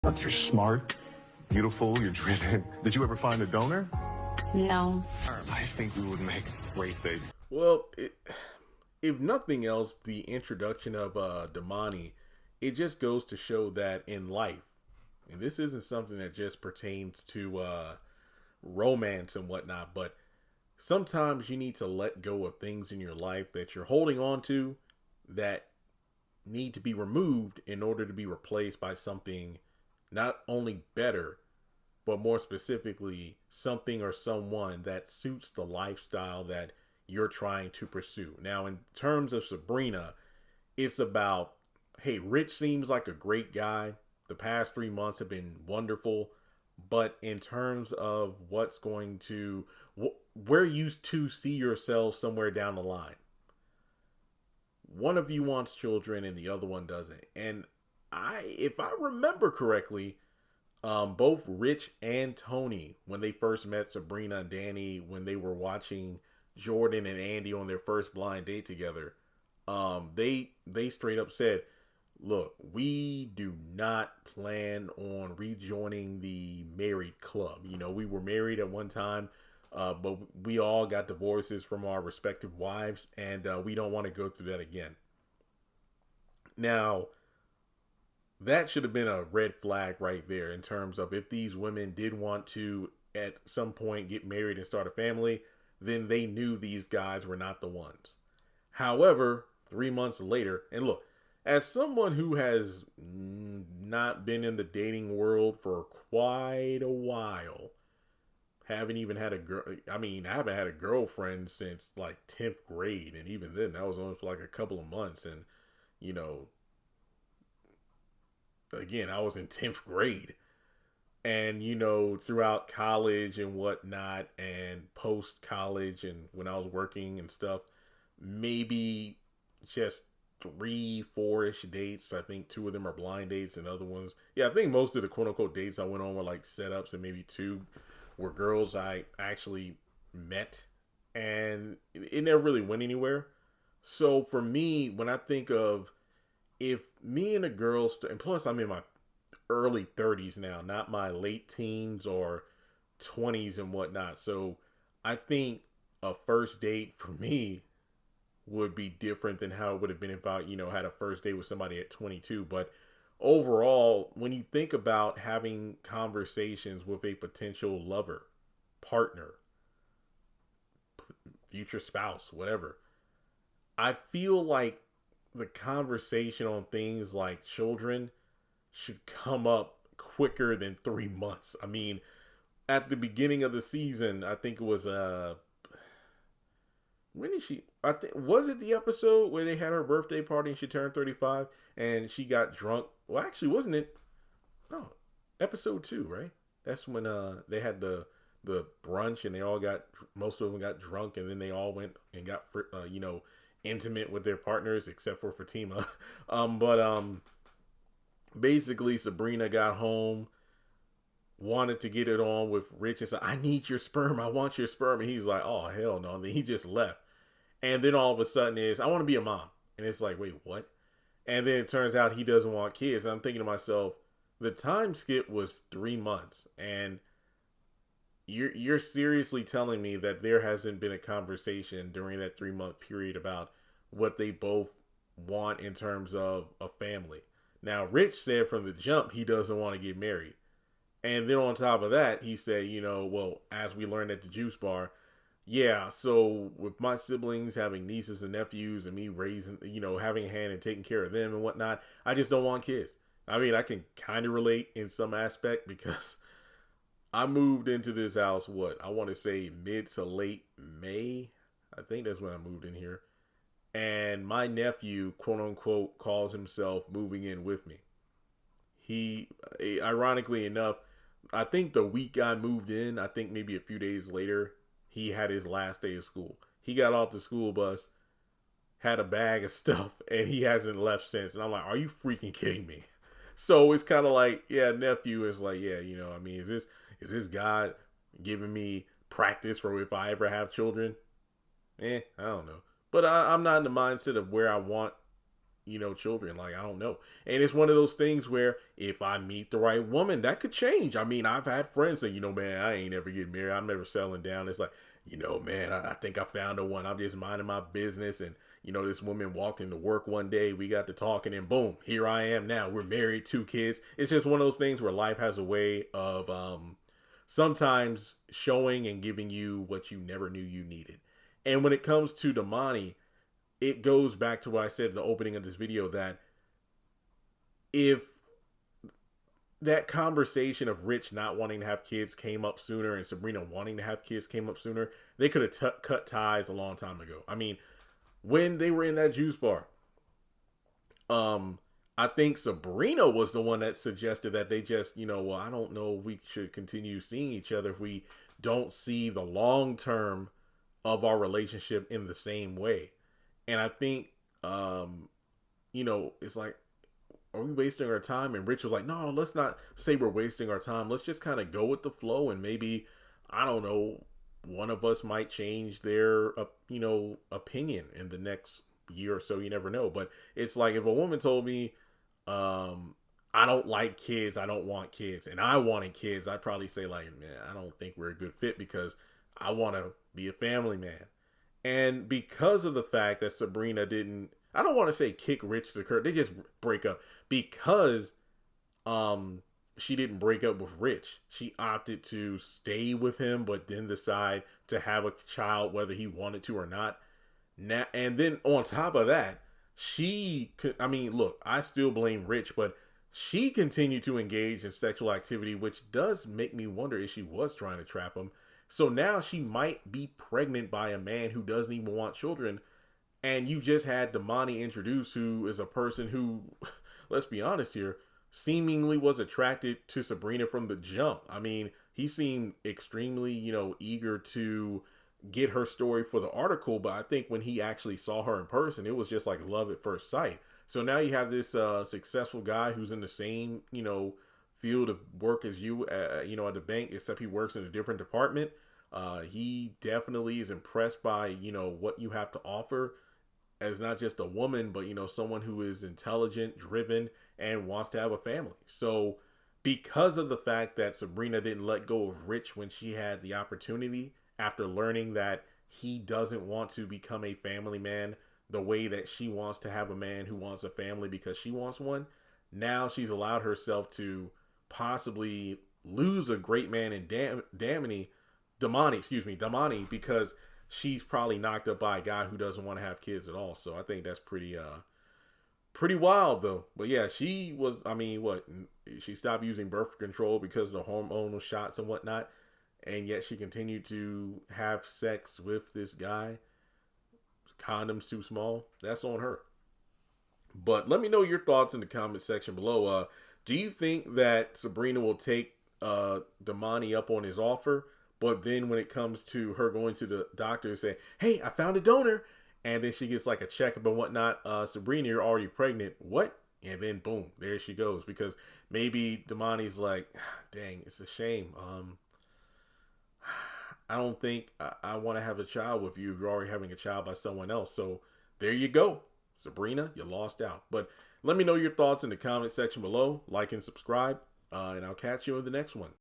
Look, you're smart, beautiful, you're driven. Did you ever find a donor? No. I think we would make a great baby. Well, if nothing else, the introduction of Damani, it just goes to show that in life, and this isn't something that just pertains to romance and whatnot, but sometimes you need to let go of things in your life that you're holding on to that need to be removed in order to be replaced by something not only better, but more specifically, something or someone that suits the lifestyle that you're trying to pursue. Now, in terms of Sabrina, it's about, hey, Rich seems like a great guy. The past 3 months have been wonderful. But in terms of what's going to, where you two see yourselves somewhere down the line, one of you wants children and the other one doesn't. And if I remember correctly, both Rich and Tony, when they first met Sabrina and Danny, when they were watching Jordan and Andy on their first blind date together, they straight up said, look, we do not plan on rejoining the married club. You know, we were married at one time, but we all got divorces from our respective wives, and we don't want to go through that again. Now, that should have been a red flag right there in terms of if these women did want to at some point get married and start a family, then they knew these guys were not the ones. However, 3 months later, and look, as someone who has not been in the dating world for quite a while, haven't even had a girl. I mean, I haven't had a girlfriend since like 10th grade. And even then, that was only for like a couple of months. And, you know, again, I was in 10th grade. And, you know, throughout college and whatnot and post college and when I was working and stuff, maybe just 3-4-ish dates. I think 2 of them are blind dates and other ones. Yeah, I think most of the quote unquote dates I went on were like setups, and maybe 2 were girls I actually met, and it never really went anywhere. So for me, when I think of if me and a girl, and plus I'm in my early 30s now, not my late teens or 20s and whatnot. So I think a first date for me would be different than how it would have been if I, you know, had a first date with somebody at 22. But overall, when you think about having conversations with a potential lover, partner, future spouse, whatever, I feel like the conversation on things like children should come up quicker than 3 months. I mean, at the beginning of the season, I think it was when did she? I think was it the episode where they had her birthday party and she turned 35 and she got drunk. Well, actually, wasn't it? No, episode 2, right? That's when they had the brunch and they all got, most of them got drunk, and then they all went and got you know, intimate with their partners except for Fatima. Basically Sabrina got home, wanted to get it on with Rich and said, I need your sperm. I want your sperm. And he's like, oh, hell no. And then he just left. And then all of a sudden I want to be a mom. And it's like, wait, what? And then it turns out he doesn't want kids. I'm thinking to myself, the time skip was 3 months. And you're seriously telling me that there hasn't been a conversation during that 3-month period about what they both want in terms of a family. Now, Rich said from the jump he doesn't want to get married. And then on top of that, he said, you know, well, as we learned at the juice bar, yeah, so with my siblings having nieces and nephews and me raising, you know, having a hand and taking care of them and whatnot, I just don't want kids. I mean, I can kind of relate in some aspect because I moved into this house, I want to say mid to late May. I think that's when I moved in here. And my nephew, quote unquote, calls himself moving in with me. He, ironically enough, I think the week I moved in, I think maybe a few days later, he had his last day of school. He got off the school bus, had a bag of stuff, and he hasn't left since. And I'm like, are you freaking kidding me? So it's kind of like, yeah, nephew is like, yeah, you know, I mean, is this God giving me practice for if I ever have children? I don't know. But I'm not in the mindset of where I want, children. Like, I don't know. And it's one of those things where if I meet the right woman, that could change. I mean, I've had friends say, man, I ain't ever getting married. I'm never settling down. It's like, man, I think I found the one. I'm just minding my business. And, this woman walked into work one day. We got to talking and boom, here I am now. We're married, 2 kids. It's just one of those things where life has a way of sometimes showing and giving you what you never knew you needed. And when it comes to Damani, it goes back to what I said in the opening of this video, that if that conversation of Rich not wanting to have kids came up sooner and Sabrina wanting to have kids came up sooner, they could have cut ties a long time ago. I mean, when they were in that juice bar, I think Sabrina was the one that suggested that they just, well, I don't know if we should continue seeing each other if we don't see the long term of our relationship in the same way. And I think, it's like, are we wasting our time? And Rich was like, no, let's not say we're wasting our time. Let's just kind of go with the flow. And maybe, I don't know, one of us might change their, opinion in the next year or so. You never know. But it's like, if a woman told me, I don't like kids, I don't want kids, and I wanted kids, I'd probably say like, man, I don't think we're a good fit because I want to be a family man. And because of the fact that Sabrina didn't, I don't want to say kick Rich to the curb, they just break up because she didn't break up with Rich. She opted to stay with him, but then decide to have a child whether he wanted to or not. Now, and then on top of that, she could, look, I still blame Rich, but she continued to engage in sexual activity, which does make me wonder if she was trying to trap him. So now she might be pregnant by a man who doesn't even want children. And you just had Damani introduced, who is a person who, let's be honest here, seemingly was attracted to Sabrina from the jump. I mean, he seemed extremely, eager to get her story for the article. But I think when he actually saw her in person, it was just like love at first sight. So now you have this successful guy who's in the same, field of work as you, at the bank, except he works in a different department. He definitely is impressed by, what you have to offer as not just a woman, but, someone who is intelligent, driven, and wants to have a family. So because of the fact that Sabrina didn't let go of Rich when she had the opportunity, after learning that he doesn't want to become a family man the way that she wants to have a man who wants a family because she wants one, now she's allowed herself to possibly lose a great man in Damani, because she's probably knocked up by a guy who doesn't want to have kids at all. So I think that's pretty wild though. But yeah, she was, she stopped using birth control because of the hormonal shots and whatnot. And yet she continued to have sex with this guy. Condoms too small. That's on her. But let me know your thoughts in the comment section below. Do you think that Sabrina will take Damani up on his offer? But then when it comes to her going to the doctor and saying, hey, I found a donor, and then she gets like a checkup and whatnot, Sabrina, you're already pregnant. What? And then boom, there she goes. Because maybe Damani's like, dang, it's a shame. I don't think I want to have a child with you if you're already having a child by someone else. So there you go. Sabrina, you lost out. But let me know your thoughts in the comment section below. Like and subscribe. And I'll catch you in the next one.